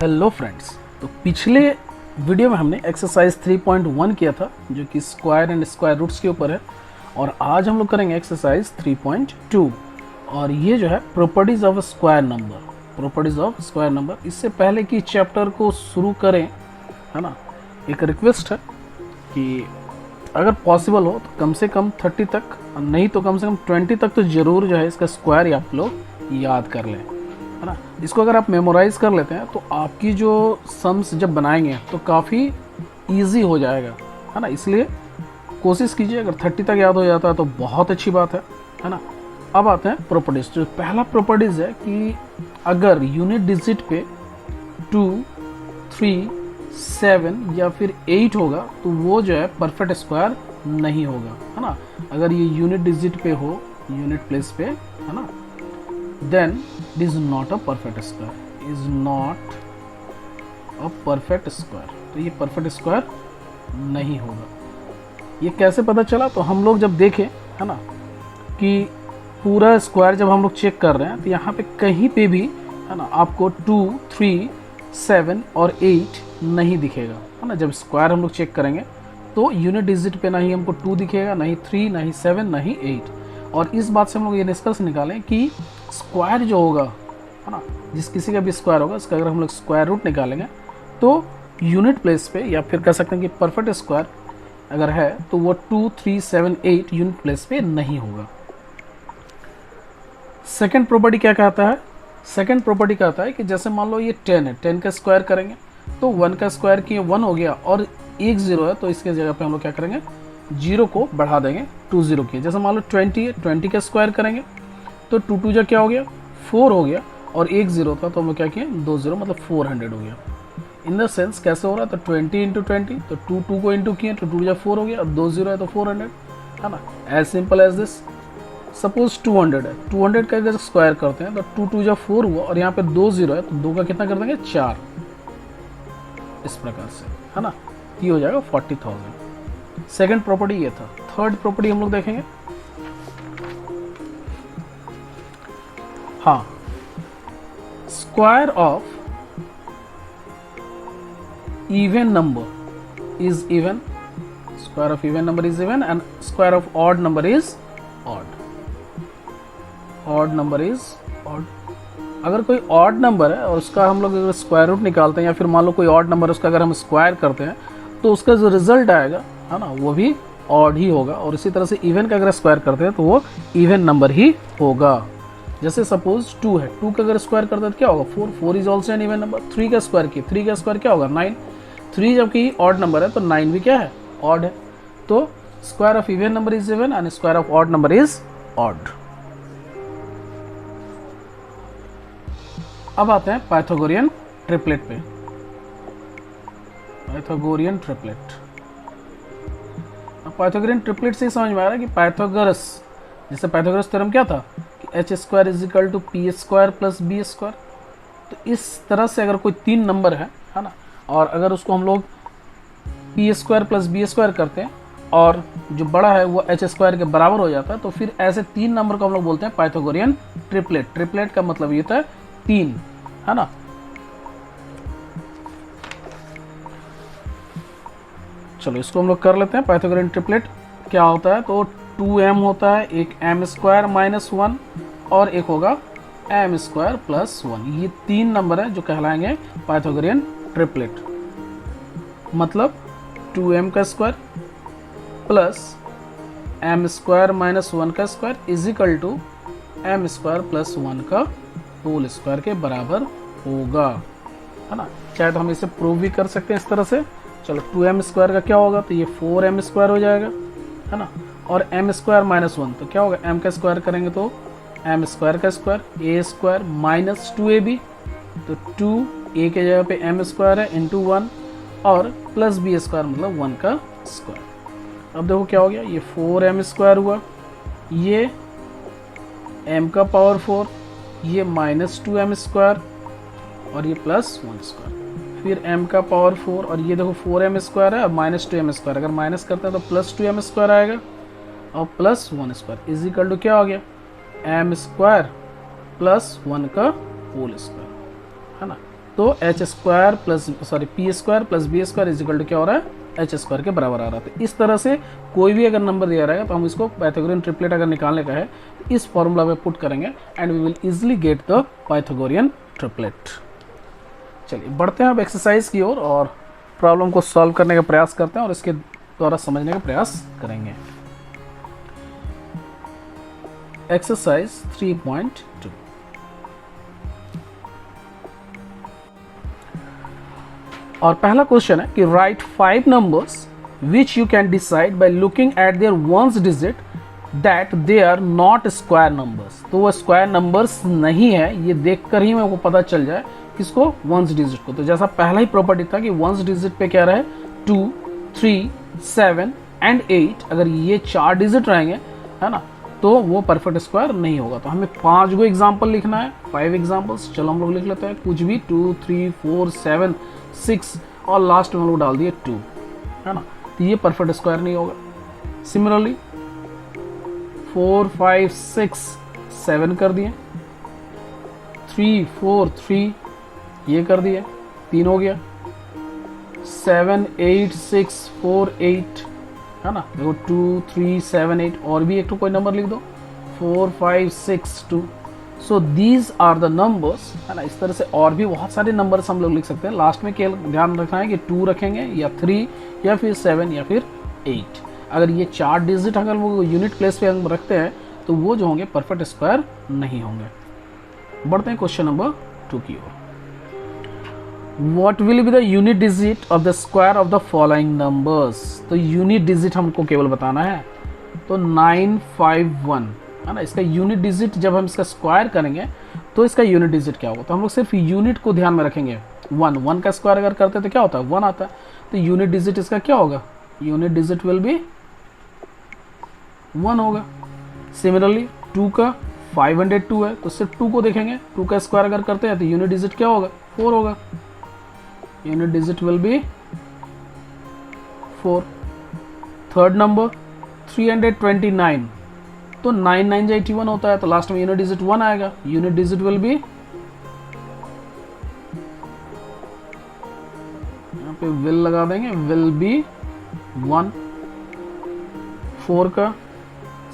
Hello friends. तो पिछले video में हमने एक्सरसाइज 3.1 किया था जो कि स्क्वायर एंड स्क्वायर रूट्स के ऊपर है, और आज हम लोग करेंगे एक्सरसाइज 3.2 और ये जो है properties of square number. Properties of square number. इससे पहले कि चैप्टर को शुरू करें, है ना, एक रिक्वेस्ट है कि अगर पॉसिबल हो तो कम से कम 30 तक, नहीं तो कम से कम 20 तक तो ज़रूर जो है इसका स्क्वायर आप लोग याद कर लें, है ना। इसको अगर आप मेमोराइज कर लेते हैं तो आपकी जो सम्स जब बनाएंगे तो काफ़ी इजी हो जाएगा, है ना। इसलिए कोशिश कीजिए, अगर 30 तक याद हो जाता है तो बहुत अच्छी बात है ना। अब आते हैं प्रॉपर्टीज। जो पहला प्रॉपर्टीज है कि अगर यूनिट डिजिट पे 2, 3, 7 या फिर 8 होगा तो वो जो है परफेक्ट स्क्वायर नहीं होगा, है ना। अगर ये यूनिट डिजिट पे हो, यूनिट प्लेस पे, है ना, then it is not a perfect square, is not a perfect square। तो ये परफेक्ट स्क्वायर नहीं होगा। ये कैसे पता चला? तो हम लोग जब देखें, है ना, कि पूरा स्क्वायर जब हम लोग चेक कर रहे हैं तो यहाँ पे कहीं पे भी, है ना, आपको 2, 3, 7 और 8 नहीं दिखेगा, है ना। जब स्क्वायर हम लोग चेक करेंगे तो यूनिट डिजिट पे ना ही हमको 2 दिखेगा, ना ही 3, ना ही 7, ना ही 8। और इस बात से हम लोग ये निष्कर्ष निकालें कि स्क्वायर जो होगा, है ना, जिस किसी का भी स्क्वायर होगा, इसका अगर हम लोग स्क्वायर रूट निकालेंगे तो यूनिट प्लेस पे, या फिर कह सकते हैं कि परफेक्ट स्क्वायर अगर है तो वो 2, 3, 7, 8 यूनिट प्लेस पे नहीं होगा। सेकंड प्रॉपर्टी क्या कहता है? सेकंड प्रॉपर्टी कहता है कि जैसे मान लो ये 10 है, 10 का स्क्वायर करेंगे तो 1 का स्क्वायर किए 1 हो गया, और एक 0 है तो इसके जगह पे हम लोग क्या करेंगे, 0 को बढ़ा देंगे, 2 0 किए। जैसे मान लो 20 है, 20 का स्क्वायर करेंगे तो 2 2 क्या हो गया, 4 हो गया, और एक 0 था तो हम क्या किए, 2 0 मतलब 400 हो गया। इन द सेंस कैसे हो रहा है? तो 20 इंटू 20, तो 2 2 को इंटू किए तो 2 4 हो गया, और 2 0 है तो 400, है ना। As simple as this. Suppose 200 है, 200 का अगर स्क्वायर करते हैं तो 2 2 4 हुआ, और यहाँ पे 2 0 है तो 2 का कितना कर देंगे, 4, इस प्रकार से, है ना। ये हो जाएगा 40,000। सेकेंड प्रॉपर्टी ये था। थर्ड प्रॉपर्टी हम लोग देखेंगे। हाँ, square of even number is even, square of even number is even, and square of odd number is odd, odd number is odd. अगर कोई ऑड नंबर है और उसका हम लोग अगर स्क्वायर रूट निकालते हैं, या फिर मान लो कोई ऑड नंबर है उसका अगर हम स्क्वायर करते हैं तो उसका जो रिजल्ट आएगा, है ना, वो भी ऑड ही होगा। और इसी तरह से इवन का अगर स्क्वायर करते हैं तो वो इवन नंबर ही होगा। जैसे सपोज 2 है, 2 का अगर स्क्वायर करते हैं तो क्या होगा, 4, 4 is also an even number. 3 का स्क्वायर किया, 3 का स्क्वायर क्या होगा, 9। 3 जबकि ऑड नंबर है तो 9 भी क्या है, ऑड है। तो square of even number is even and square of odd number is odd. अब आते हैं पाइथागोरियन ट्रिपलेट पे। Pythagorean triplet. अब पाइथागोरियन ट्रिपलेट से ही समझ में आ रहा है कि पाइथागोरस, जैसे पाइथागोरस थ्योरम क्या था कि H square is equal to P square plus B square. तो इस तरह से अगर कोई 3 नंबर है ना, और अगर उसको हम लोग P square plus B square करते हैं और जो बड़ा है वो एच स्क्वायर के बराबर हो जाता है, तो फिर ऐसे 3 नंबर को हम लोग बोलते हैं पाइथागोरियन ट्रिपलेट। ट्रिपलेट का मतलब ये था 3, है ना। चलो इसको हम लोग कर लेते हैं। पाइथागोरियन ट्रिपलेट क्या होता है? तो 2m होता है, एक m स्क्वायर माइनस 1 और एक होगा m स्क्वायर प्लस 1। ये 3 नंबर है जो कहलाएंगे पाइथागोरियन ट्रिपलेट। मतलब 2m का square plus m square minus 1 का square is equal to m square plus 1 का होल स्क्वायर के बराबर होगा, है ना। चाहे तो हम इसे प्रूव भी कर सकते हैं इस तरह से। चलो 2m स्क्वायर का क्या होगा, तो ये 4m स्क्वायर हो जाएगा, है ना। और m स्क्वायर माइनस 1 तो क्या होगा, m का स्क्वायर करेंगे तो m स्क्वायर का square, a square minus 2ab, तो 2a के जगह पे m स्क्वायर है इंटू 1, और प्लस b स्क्वायर मतलब 1 का स्क्वायर। अब देखो क्या हो गया, ये 4m स्क्वायर हुआ, ये m का पावर 4, ये माइनस 2m स्क्वायर, और ये प्लस 1 स्क्वायर, फिर m का पावर 4, और ये देखो 4m स्क्वायर है और माइनस 2m स्क्वायर। अगर माइनस करते हैं तो प्लस 2m स्क्वायर आएगा, और plus 1 square is equal to क्या हो गया, m स्क्वायर प्लस 1 का होल स्क्वायर, है ना। तो H square plus P square plus B square is equal to क्या हो रहा है, एच स्क्वायर के बराबर आ रहा है। तो इस तरह से कोई भी अगर नंबर दिया रहेगा तो हम इसको पाइथागोरियन ट्रिपलेट अगर निकालने का है इस फॉर्मूला में पुट करेंगे and we will easily get the Pythagorean triplet. चलिए बढ़ते हैं अब एक्सरसाइज की ओर और प्रॉब्लम को सॉल्व करने का प्रयास करते हैं और इसके द्वारा समझने का प्रयास करेंगे। एक्सरसाइज 3.2 और पहला क्वेश्चन है कि write 5 numbers which you can decide by looking at their ones digit that they are not square numbers. तो वो स्क्वायर नंबर्स नहीं है, ये देखकर ही मेरे को पता चल जाए किसको, वंस डिजिट को। तो जैसा पहला ही प्रॉपर्टी था कि वंस डिजिट पे क्या रहे 2, 3, 7 एंड 8, अगर ये 4 डिजिट रहेंगे है ना तो वो परफेक्ट स्क्वायर नहीं होगा। तो हमें 5 गो एग्जाम्पल लिखना है, 5 एग्जाम्पल्स। चलो हम लोग लिख लेते हैं कुछ भी, 2, 3, 4, 7, 6 और लास्ट में हम लोग डाल दिए 2 है ना, तो ये परफेक्ट स्क्वायर नहीं होगा। सिमिलरली 4, 5, 6, 7 कर दिए, 3, 4, 3 ये कर दिए, 3 हो गया, 7, 8, 6, 4, 8 है ना। देखो 2, 3, 7, 8 और भी एक तो कोई नंबर लिख दो, 4, 5, 6, 2। So these are the numbers है ना। इस तरह से और भी बहुत सारे नंबर्स हम लोग लिख सकते हैं। लास्ट में क्या ध्यान रखना है कि 2 रखेंगे या 3 या फिर 7 या फिर 8। अगर ये 4 डिजिट अगर वो यूनिट प्लेस पे हम रखते हैं तो वो जो होंगे परफेक्ट स्क्वायर नहीं होंगे। बढ़ते हैं क्वेश्चन नंबर 2 की ओर। What will be the unit digit of the square of the following numbers? तो यूनिट डिजिट हमको केवल बताना है, तो 951 है ना। इसका यूनिट डिजिट जब हम इसका स्क्वायर करेंगे तो इसका यूनिट डिजिट क्या होगा, तो हम लोग सिर्फ यूनिट को ध्यान में रखेंगे। 1 का स्क्वायर अगर करते हैं तो क्या होता है 1 आता है, तो यूनिट डिजिट इसका क्या होगा, यूनिट डिजिट विल बी 1 होगा। सिमिलरली 2 का 502 है तो सिर्फ 2 को देखेंगे, 2 का स्क्वायर अगर करते हैं तो यूनिट डिजिट क्या होगा 4 होगा, unit digit will be 4। Third number 329, तो 9 9 81 होता है, तो लास्ट में यूनिट डिजिट 1 आएगा, यूनिट डिजिट विल बी, यहाँ पे विल लगा देंगे, विल बी 1। 4 का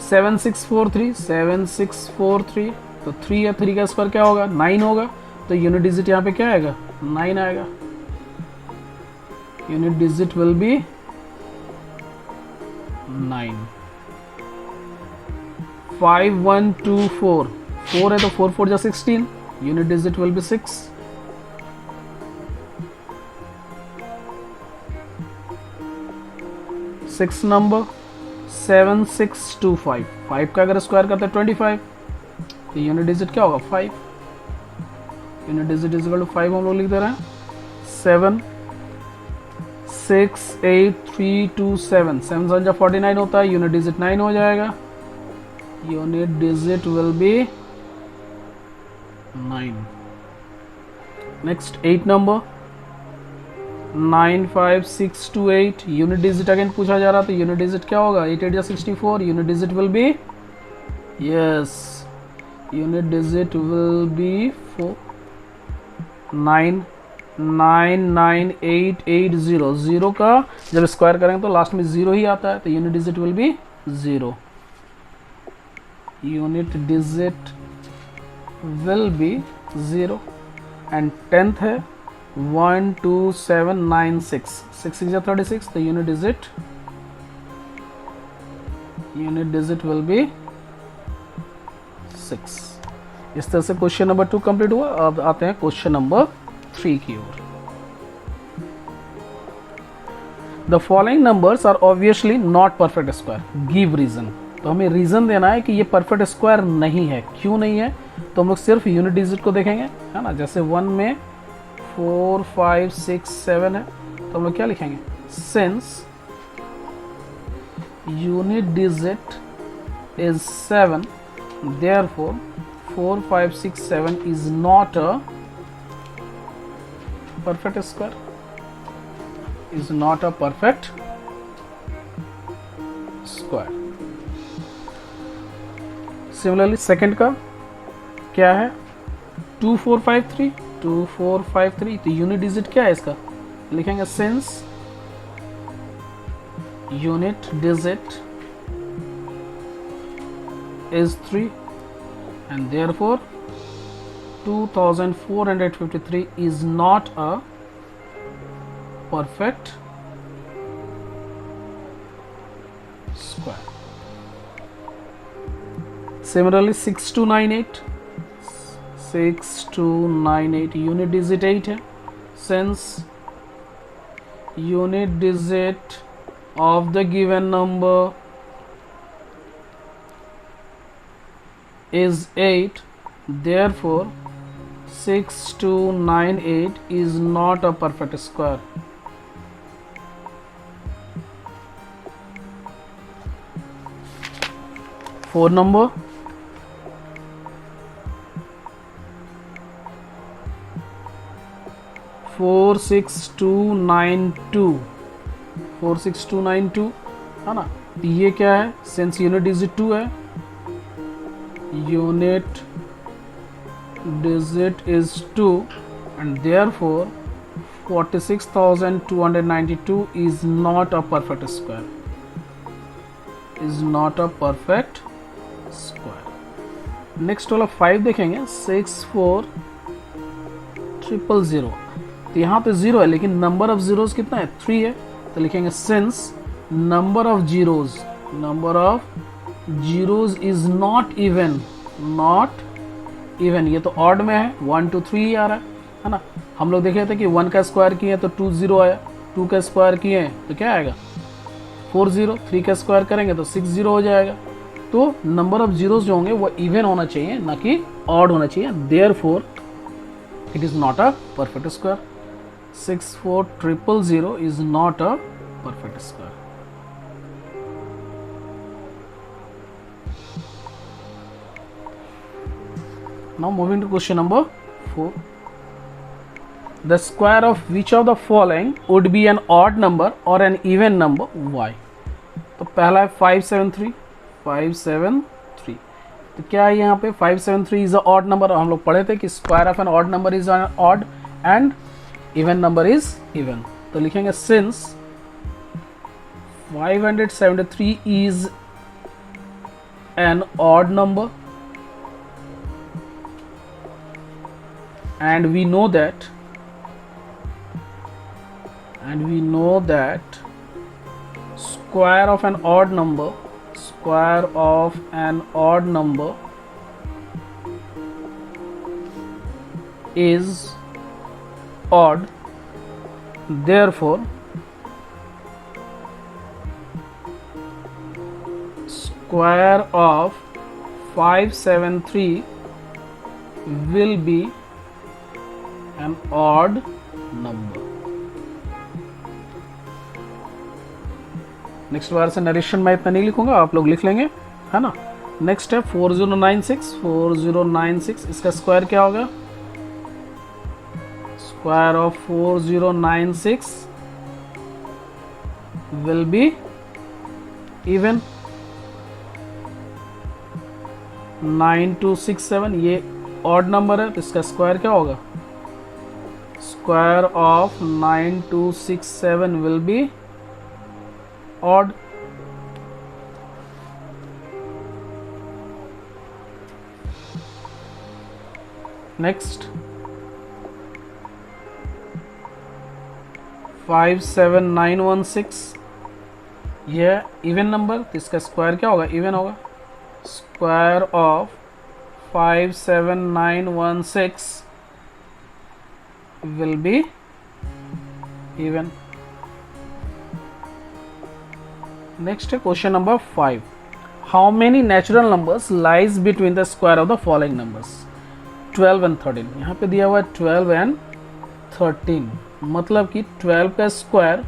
7643, तो 3 या 3 का स्क्वायर क्या होगा 9 होगा, तो यूनिट डिजिट यहाँ पे क्या आएगा 9 आएगा, यूनिट डिजिट विल बी 9। 5124, 4 है तो 4 4 जा 16, unit digit will be 6। 6 number 7625, 5 का अगर स्क्वायर करते हैं 25, तो यूनिट डिजिट क्या होगा 5, unit digit is equal to 5 हम लोग लिख दे रहे हैं। 7 6 8 3 2 7, 7 7 49 होता है, यूनिट डिजिट 9 हो जाएगा, unit digit will be 9। Next 8 number 95628, unit digit again पूछा जा रहा, तो यूनिट डिजिट क्या होगा 8 8 64, unit digit will be, yes unit digit will be 4। 9 9 9 8 8 0, 0 का जब स्क्वायर करेंगे तो लास्ट में 0 ही आता है, तो unit digit will be 0, unit digit will be 0। And 10th है 12796, 6 6 36, तो यूनिट डिजिट विल बी 6। इस तरह से क्वेश्चन नंबर 2 कंप्लीट हुआ। अब आते हैं क्वेश्चन नंबर 3 की ओर। The following numbers are obviously not perfect square, give reason. तो हमें रीजन देना है कि ये परफेक्ट स्क्वायर नहीं है, क्यों नहीं है, तो हम लोग सिर्फ यूनिट डिजिट को देखेंगे है ना। जैसे 1 में 4 5 6 7 है, तो हम लोग क्या लिखेंगे, since unit digit is 7 therefore 4 5 6 7 is not a perfect square, is not a perfect square। Similarly second का क्या है 2 4 5 3, 2453। तो यूनिट डिजिट क्या है इसका, लिखेंगे since unit digit is 3 and therefore 2453 is not a perfect square. Similarly 6298 unit digit 8 है, since unit digit of the given number is 8, therefore 6298 is not a perfect square. Four number 46292 है ना। ये क्या है, सिंस यूनिट डिजिट 2 है, unit digit is 2 and therefore 46292 is not a perfect square, is not a perfect square. Next वाला 5 देखेंगे 64000। तो यहाँ पे 0 है लेकिन नंबर ऑफ जीरोज कितना है, 3 है। तो लिखेंगे since number of zeros is not even, ये तो ऑड में है, 1 2 3 आ रहा है ना। हम लोग देखे थे कि 1 का स्क्वायर किए तो 2 0 आया, 2 का स्क्वायर किए तो क्या आएगा 4 0, 3 का स्क्वायर करेंगे तो 6 0 हो जाएगा। तो नंबर ऑफ जीरोज जो होंगे वो इवन होना चाहिए, ना कि ऑड होना चाहिए। Therefore it is not a perfect square. 64000 is not a perfect square. Now moving to question number 4. The square of which of the following would be an odd number or an even number? Why? तो पहला है 573। तो क्या है यहाँ पे 573 is a odd number. हम लोग पढ़े थे कि square of an odd number is an odd and even number is even. तो लिखेंगे since 573 is an odd number and we know that square of an odd number is odd, therefore square of 573 will be an odd number. Next बार से narration मैं इतना नहीं लिखूंगा, आप लोग लिख लेंगे, है ना। नेक्स्ट है 4096। इसका स्क्वायर क्या होगा, square of 4096 will be even. 9267 ये ऑड नंबर है तो इसका स्क्वायर क्या होगा, square of 9267 will be odd. Next 57916 यह इवन नंबर तो इसका स्क्वायर क्या होगा, इवन होगा। Square of 57916 will be even. Next है question number 5. How many natural numbers lies between the square of the following numbers? 12 and 13. यहाँ पे दिया हुआ है 12 and 13, मतलब कि 12 का स्क्वायर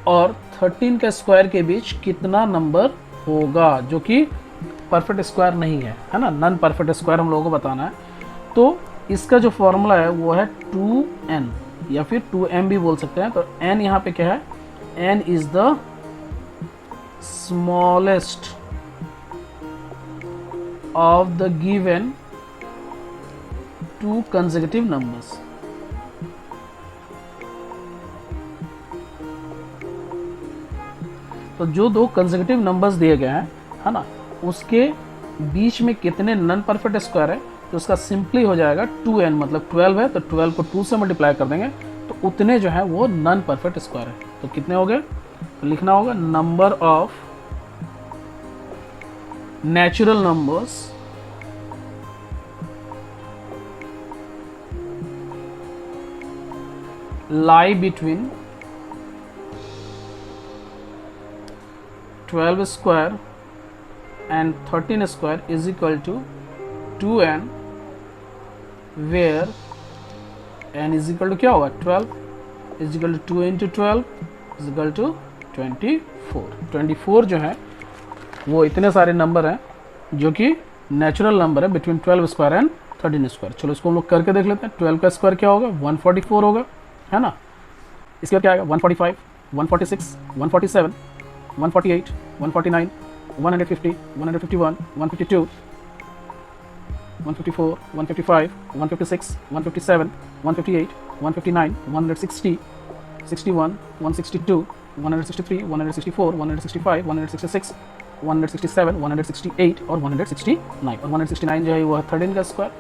और 13 का स्क्वायर के बीच कितना नंबर होगा, जो कि परफेक्ट स्क्वायर नहीं है, है ना। नॉन परफेक्ट स्क्वायर हम लोगों को बताना है। तो इसका जो फॉर्मूला है वो है 2n या फिर 2m भी बोल सकते हैं। तो n यहाँ पे क्या है, n is the smallest of the given to consecutive numbers. तो जो दो कंसेक्यूटिव नंबर्स दिए गए हैं, है ना, उसके बीच में कितने नॉन परफेक्ट स्क्वायर है, तो उसका सिंपली हो जाएगा 2n, मतलब 12 है तो 12 को 2 से मल्टीप्लाई कर देंगे तो उतने जो है वो नॉन परफेक्ट स्क्वायर है। तो कितने हो गए, तो लिखना होगा number of natural numbers lie between 12 square and 13 square is equal to 2n, where n is equal to क्या होगा 12 is equal to 2 into 12 is equal to 24। 24 जो है वो इतने सारे नंबर हैं जो कि नेचुरल नंबर है बिटवीन 12 स्क्वायर एंड 13 स्क्वायर। चलो इसको हम लोग करके देख लेते हैं। 12 का स्क्वायर क्या होगा 144 होगा, है ना। इसके बाद क्या आएगा 145, 146, 147, 148, 149, 150, 151, 152, 154, 155, 156, 157, 158, 159, 160, 61, 162, 163, 164, 165, 166, 167, 168 और 169। और 169 जो है वो 13 का स्क्वायर।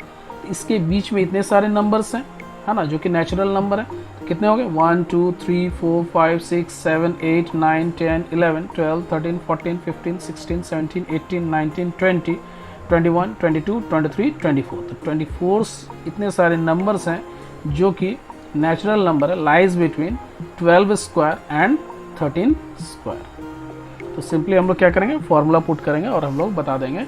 इसके बीच में इतने सारे नंबर्स हैं, है ना, जो कि नेचुरल नंबर है। तो कितने हो गए 1 2 3 4 5 6 7 8 9 10 11 12 13 14 15 16 17 18 19 20 21 22 23 24। तो 24 इतने सारे नंबर्स हैं जो कि नेचुरल नंबर है, lies between 12 square and 13 square. तो सिंपली हम लोग क्या करेंगे, फॉर्मूला पुट करेंगे और हम लोग बता देंगे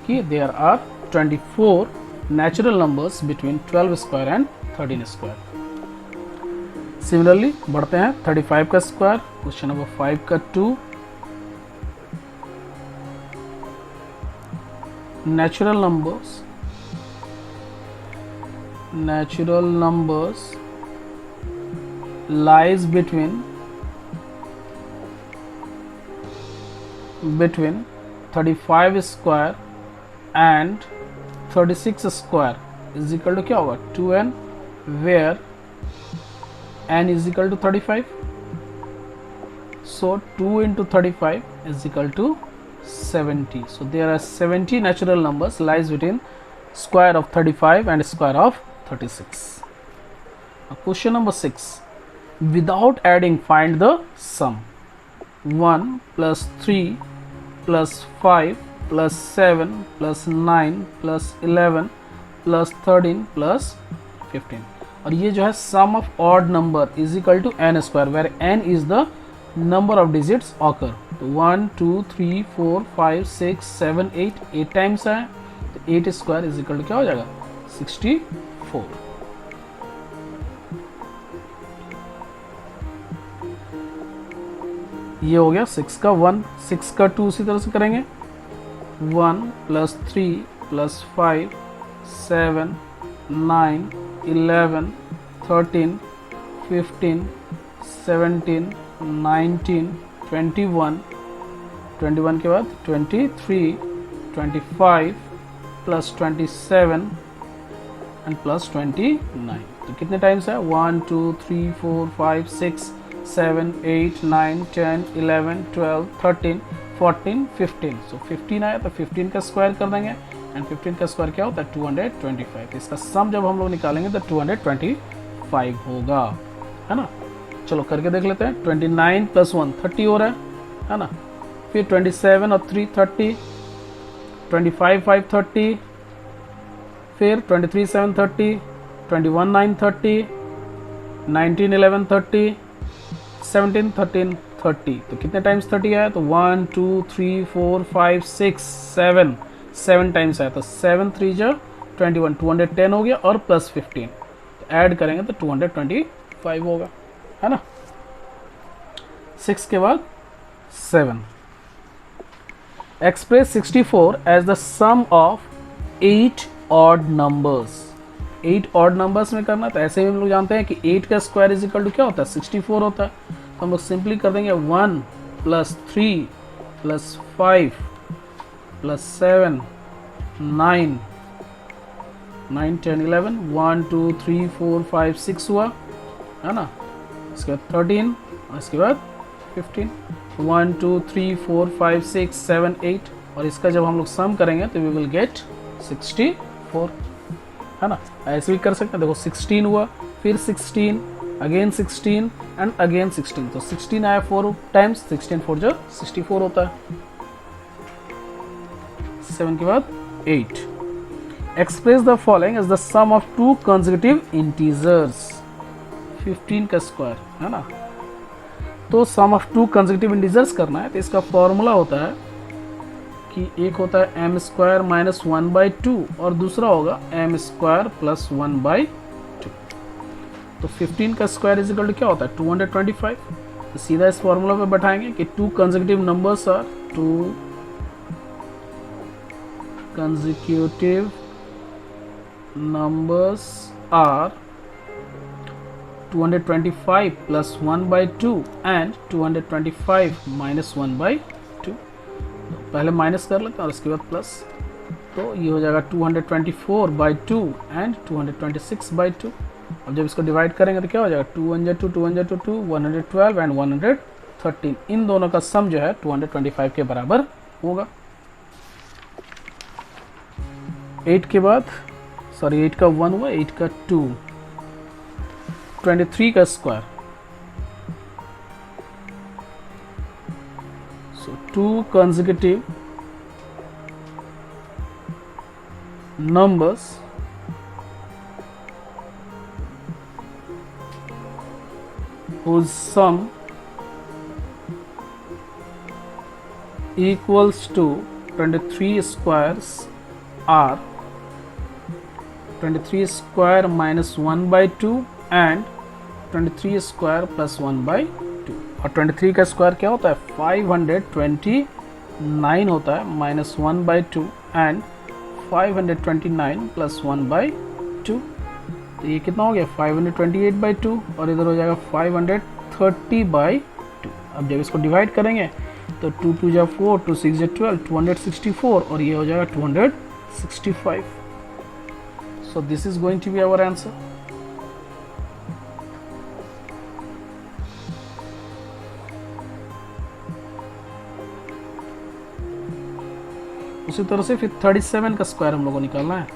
कि there are 24 natural numbers between 12 square and 13 square. Similarly बढ़ते हैं 35 का स्क्वायर, क्वेश्चन नंबर 5 का 2। natural numbers lies between 35 square and 36 square is equal to क्या होगा 2n, where n is equal to 35. So 2 into 35 is equal to 70. So there are 70 natural numbers lies between square of 35 and square of 36. Now question number 6. Without adding, find the sum. 1 plus 3 plus 5 plus 7 plus 9 plus 11 plus 13 plus 15. और ये जो है sum of odd number is equal to n square, where n is the number of digits occur. तो 1 2 3 4 5 6 7 8 8 times है, तो 8 square is equal to क्या हो जाएगा 64। ये हो गया 6 का 1, 6 का 2 उसी तरह से करेंगे। 1 प्लस 3 प्लस 5 7 9 11 13 15 17 19 21 21 के बाद 23 25 प्लस 27 एंड प्लस 29। तो कितने टाइम्स है 1 2 3 4 5 6 7 8 9 10 11 12 13 14 15। सो 15 आया तो 15 का स्क्वायर कर देंगे, एंड 15 का स्क्वायर क्या होता है 225। इसका सम जब हम लोग निकालेंगे तो 225 होगा, है ना। चलो करके देख लेते हैं। 29 प्लस 1 30 हो रहा है ना। फिर 27 और 3 30, 25 5 30, फिर 23 7 30, 21 9 30, 19 11 30, 17 13 30। तो कितने टाइम्स 30 आया, तो 1 2 3 4 5 6 7 टाइम्स आया, तो 7 3 जो 21 210 हो गया, और प्लस 15 तो ऐड करेंगे तो 225 होगा, है ना। 6 के बाद 7। Express 64 as the sum of 8 odd numbers. 8 odd numbers में करना, तो ऐसे ही हम लोग जानते हैं कि 8 का स्क्वायर इज इक्वल टू क्या होता है 64 होता है। तो हम लोग सिंपली कर देंगे 1 प्लस 3 प्लस 5 प्लस 7 9 9 10 11 1 2 3 4 5 6 हुआ, है ना। इसके बाद 13 और इसके बाद 15, 1 2 3 4 5 6 7 8, और इसका जब हम लोग सम करेंगे तो वी विल गेट 64, है ना। ऐसे भी कर सकते हैं, देखो 16 हुआ, फिर 16, अगेन 16 एंड अगेन 16, तो 16 आया 4 टाइम्स, 16 4 जो 64 होता है। 7 के बाद 8, express the following as the sum of two consecutive integers, 15 का स्क्वायर, है ना। तो sum of two consecutive integers करना है तो इसका फॉर्मूला होता है कि एक होता है एम स्क्वायर माइनस 1/2 और दूसरा होगा एम स्क्वायर प्लस 1/2। तो 15 का स्क्वायर इज इक्वल टू क्या होता है 225। तो सीधा इस फॉर्मूला पे बैठाएंगे कि two consecutive numbers are, two consecutive numbers are 225 plus 1/2 and 225 minus 1/2। तो पहले माइनस कर लेते हैं और उसके बाद प्लस, तो ये हो जाएगा 224/2 एंड 226/2। अब जब इसको डिवाइड करेंगे तो क्या हो जाएगा 2 1 2 2 1 2 2 112 एंड 113, इन दोनों का सम जो है 225 के बराबर होगा। 8 के बाद, सॉरी 8 का 1 हुआ, 8 का 2, 23 का square, so two consecutive numbers whose sum equals to 23 squares are 23 square minus 1/2 and 23 square plus 1/2। और 23 का स्क्वायर क्या होता है 529 होता है, माइनस 1/2 एंड 529 प्लस 1/2, तो ये कितना हो गया 528/2 और इधर हो जाएगा 530/2। अब जब इसको डिवाइड करेंगे तो 2 2 जा 4, 2 6 जा 12, 264 और ये हो जाएगा 265। So this is going to be our answer। उसी तरह से फिर 37 का स्क्वायर हम लोगों को निकालना है।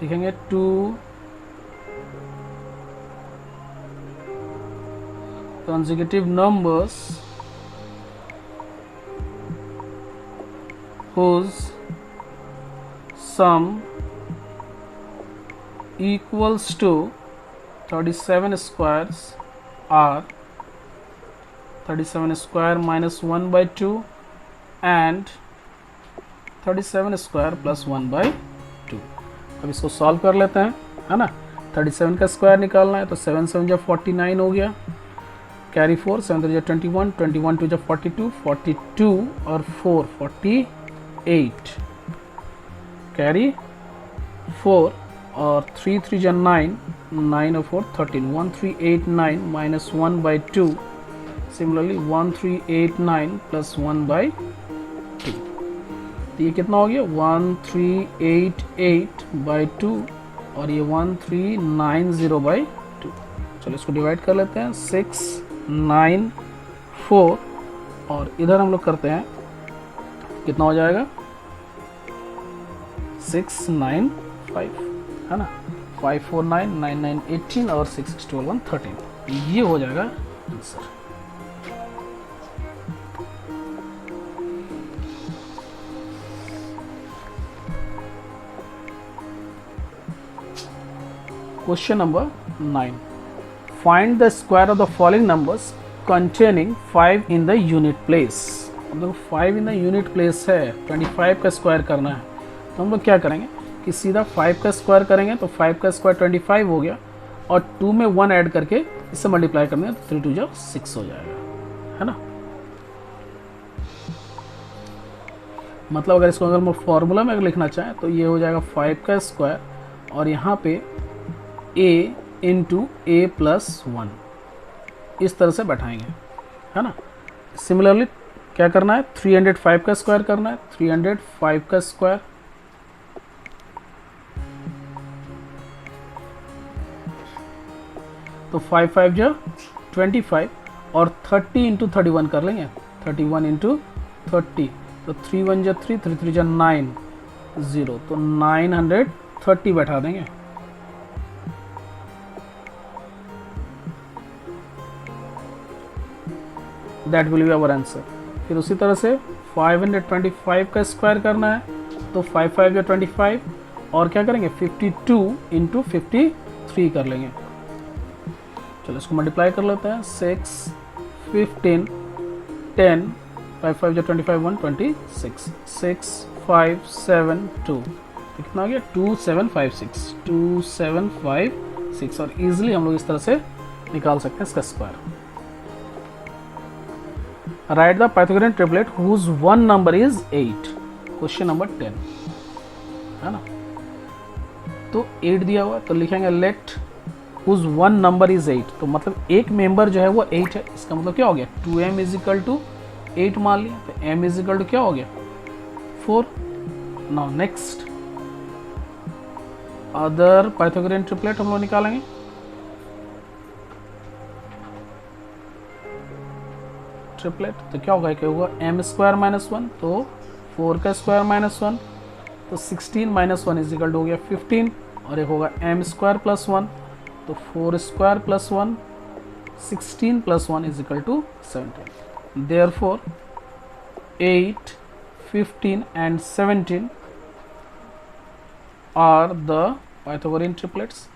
लिखेंगे 2 consecutive numbers whose sum equals to 37 squares are 37 square minus 1/2 and 37 square plus 1/2। अब इसको सॉल्व कर लेते हैं, है ना। 37 का स्क्वायर निकालना है तो 7 7 जा 49 हो गया, कैरी 4, 7 3 जा 21, 21 2 जा 42, 42 और 4 48, कैरी 4 और 3 3 जा 9, 9 और 4 13, 1389 माइनस 1/2, सिमिलरली 1389 प्लस 1/2, तो ये कितना हो गया 1388/2 और ये 1390/2। चलो इसको डिवाइड कर लेते हैं, 6 9 4 और इधर हम लोग करते हैं, कितना हो जाएगा 6 9 5, है ना। 5 4 9 9 9 18 और 6 6 12 1 13, ये हो जाएगा answer. Question number 9. Find the square of the following numbers containing 5 in the unit place। हम लोग 5 in the unit place है, 25 का स्क्वायर करना है, तो हम लोग क्या करेंगे कि सीधा 5 का स्क्वायर करेंगे, तो 5 का स्क्वायर 25 हो गया और 2 में 1 ऐड करके इससे मल्टीप्लाई करने तो 3 2 जा 6 हो जाएगा, है ना। मतलब अगर इसको अगर हम फॉर्मूला में अगर लिखना चाहें तो ये हो जाएगा 5 का स्क्वायर और यहाँ पे a इंटू a प्लस 1, इस तरह से बैठाएंगे, है ना। सिमिलरली क्या करना है 305 का स्क्वायर करना है, 305 का स्क्वायर तो तो 5 5 जो 25 और 30 इंटू 31 कर लेंगे, 31 इंटू 30, तो 3 1 जो 3, 3 3 जो 9 0, तो 930 बैठा देंगे। That will be our answer. फिर उसी तरह से 525 का स्क्वायर करना है, तो 5 5 जो 25 और क्या करेंगे 52 इंटू 53 कर लेंगे। चलो इसको मल्टीप्लाई कर लेते हैं, 6 15 10, 5 5 जो 25 1 26, 6 5 7 2, कितना हो गया 2756, 2756, और इजीली हम लोग इस तरह से निकाल सकते हैं इसका square. Write the Pythagorean triplet whose one number is 8, question number 10 है ना। तो 8 दिया हुआ, तो लिखेंगे let whose one number is 8, तो मतलब एक मेंबर जो है वो 8 है, इसका मतलब क्या हो गया 2m इज इक्वल टू 8 मान लिया, तो m इज इक्वल टू क्या हो गया 4। Now next other Pythagorean triplet हम लोग निकालेंगे। ट्रिपलेट तो क्या होगा, क्या होगा m स्क्वायर माइनस 1, तो 4 का स्क्वायर माइनस 1, तो 16 माइनस 1 इज इक्वल टू हो गया 15, और एक होगा m स्क्वायर प्लस 1, तो 4 square plus 1, 16 plus 1 is equal to 17। Therefore 8, 15 and 17 are the Pythagorean triplets।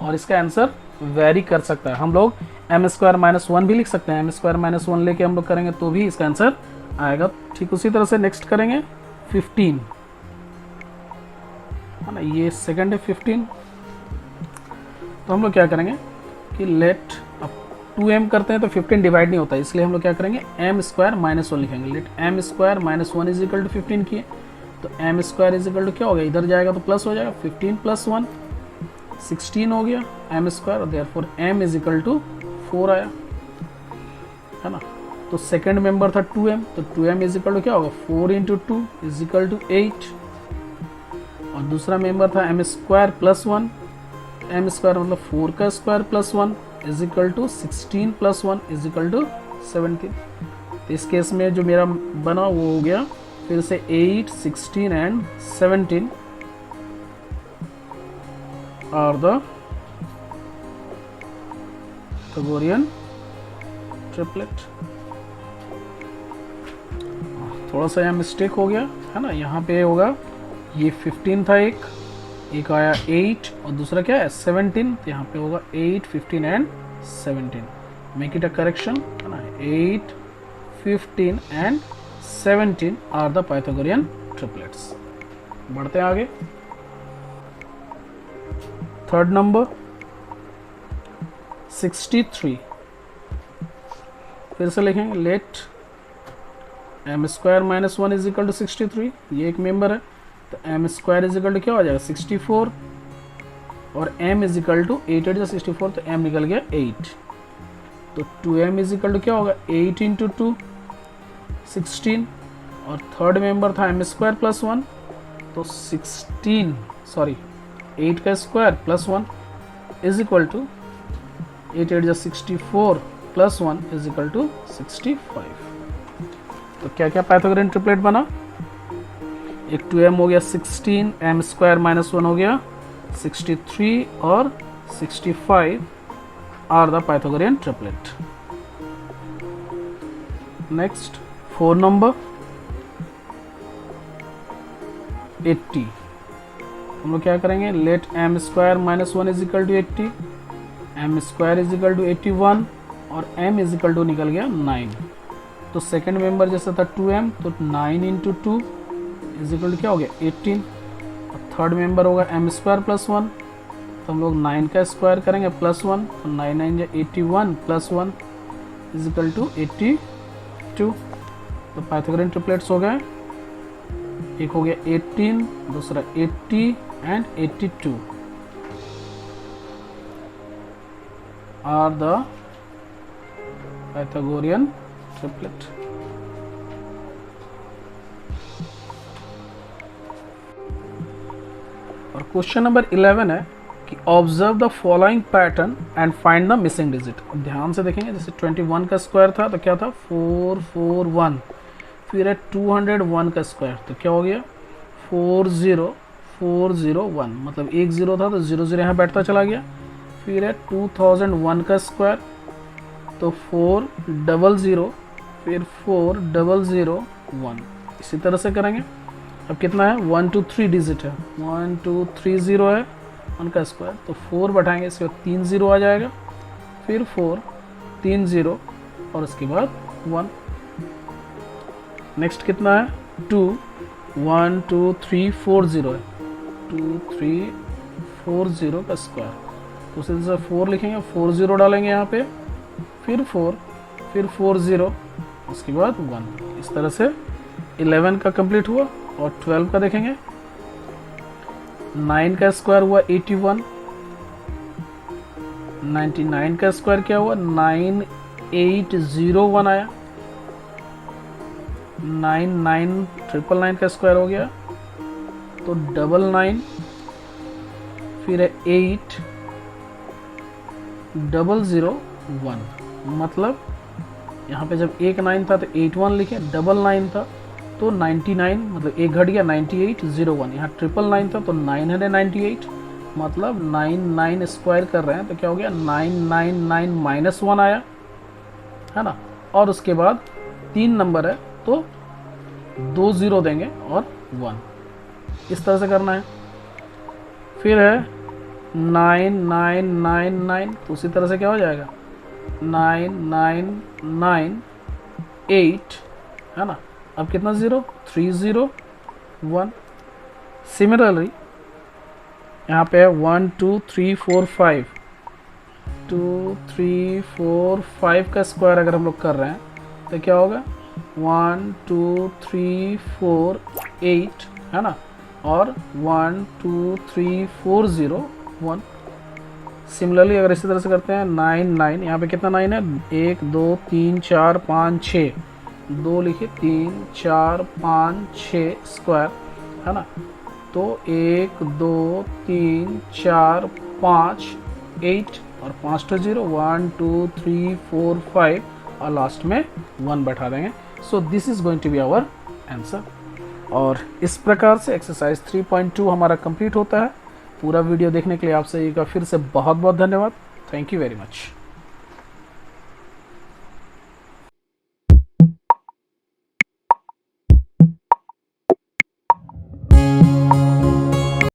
और इसका आंसर वेरी कर सकता है, हम लोग m स्क्वायर माइनस 1 भी लिख सकते हैं, m स्क्वायर माइनस 1 लेके हम लोग करेंगे तो भी इसका आंसर आएगा। ठीक उसी तरह से नेक्स्ट करेंगे 15 है ना, ये सेकंड है 15, तो हम लोग क्या करेंगे कि लेट, अब 2m करते हैं तो 15 डिवाइड नहीं होता, इसलिए हम लोग क्या करेंगे m स्क्वायर माइनस 1 लिखेंगे। Let m square minus 1 is equal to 15 किए, तो m square is equal to क्या हो गया, इधर जाएगा तो प्लस हो जाएगा, 15 प्लस 1 16 हो गया m square, therefore m is equal to 4 आया है ना। तो सेकंड मेंबर था 2m, तो 2m इज इक्वल टू क्या होगा 4 इंटू 2 इज इक्वल टू 8, और दूसरा मेंबर था m square plus 1, m square मतलब 4 का square plus 1 is equal to 16 plus 1 is equal to 17। तो इस केस में जो मेरा बना वो हो गया फिर से 8, 16 and 17 are the Pythagorean triplet। थोड़ा सा यहाँ मिस्टेक हो गया है ना, यहाँ पे होगा ये 15 था, एक आया 8 और दूसरा क्या है 17, तो यहाँ पे होगा 8, 15 and 17, make it a correction है ना, 8, 15 and 17 are the Pythagorean triplets. बढ़ते हैं आगे, थर्ड नंबर 63, फिर से लिखेंगे let m square minus 1 is equal to 63, ये एक मेंबर है, तो m square is equal to क्या हो जाएगा 64, और m इज इक्वल टू 8 8 64, तो m निकल गया 8, तो 2m इज इक्वल टू क्या होगा 8 इंटू 2 16, और थर्ड मेंबर था m स्क्वायर प्लस 1, तो 8 का square plus 1 is equal to 8 8 64 plus 1 is equal to 65। तो क्या क्या पाइथागोरियन ट्रिपलेट बना, एक 2m हो गया 16, m स्क्वायर माइनस 1 हो गया 63, और 65 are the Pythagorean triplet. Next 4 number 80, हम लोग क्या करेंगे let m square minus 1 is equal to 80, m square is equal to 81, और m इज इक्वल टू निकल गया 9, तो सेकंड मेंबर जैसा था 2m, तो 9 इंटू 2 इज इक्वल टू क्या हो गया 18, और थर्ड मेंबर होगा m स्क्वायर प्लस 1, तो हम लोग 9 का स्क्वायर करेंगे प्लस 1, तो 9 9 जो 81 प्लस 1 इज इक्वल टू 82। तो पाइथागोरियन ट्रिपलेट्स हो गए, एक हो गया 18, दूसरा 80 and 82 are the Pythagorean triplet. और क्वेश्चन नंबर 11 है कि observe the following pattern and find the missing digit. ध्यान से देखेंगे, जैसे 21 का स्क्वायर था तो क्या था 441, फिर है 201 का स्क्वायर तो क्या हो गया 40401, मतलब एक ज़ीरो था तो 00 यहाँ बैठता चला गया। फिर है 2001 का स्क्वायर तो 400, फिर 4001। इसी तरह से करेंगे। अब कितना है 1 2 3 डिजिट है, 1 2 3 0 है 1 का स्क्वायर तो 4 बैठाएंगे, इसके बाद 3 0 आ जाएगा, फिर 4 3 0 और उसके बाद 1। नेक्स्ट कितना है 2 1 2 3 4 0 है, 2 3 4 0 का स्क्वायर तो उसी तरह से 4 लिखेंगे, 4 0 डालेंगे यहाँ पे, फिर 4 फिर 4 0 उसके बाद 1। इस तरह से 11 का कंप्लीट हुआ। और 12 का देखेंगे, 9 का स्क्वायर हुआ 81, 99 का स्क्वायर क्या हुआ 9801 आया, 99999 का स्क्वायर हो गया तो 99, फिर है 8001, मतलब यहाँ पे जब एक 9 था तो 81 लिखे, 99 था तो 99, मतलब एक घट गया 9801, यहाँ 999 था तो 998, मतलब 99 स्क्वायर कर रहे हैं तो क्या हो गया 999 माइनस 1 आया, है ना। और उसके बाद 3 नंबर है तो 2 0 देंगे और 1, इस तरह से करना है। फिर है 9999 तो उसी तरह से क्या हो जाएगा 9998, है ना। अब कितना 0 301। सिमिलरली यहाँ पे 1 2 3 4 5, 2 3 4 5 का स्क्वायर अगर हम लोग कर रहे हैं तो क्या होगा 1 2 3 4 8, है ना, और 1 2 3 4 0 1। सिमिलरली अगर इसी तरह से करते हैं 9 9, यहाँ पे कितना 9 है 1 2 3 4 5 6, 2 लिखे 3 4 5 6 स्क्वायर, है ना, तो 1 2 3 4 5 8 और 5 तो 0 1 2 3 4 5 और लास्ट में 1 बैठा देंगे। So this is going to be our answer. और इस प्रकार से एक्सरसाइज 3.2 हमारा कंप्लीट होता है। पूरा वीडियो देखने के लिए आपसे एक बार फिर से बहुत बहुत धन्यवाद। Thank you very much.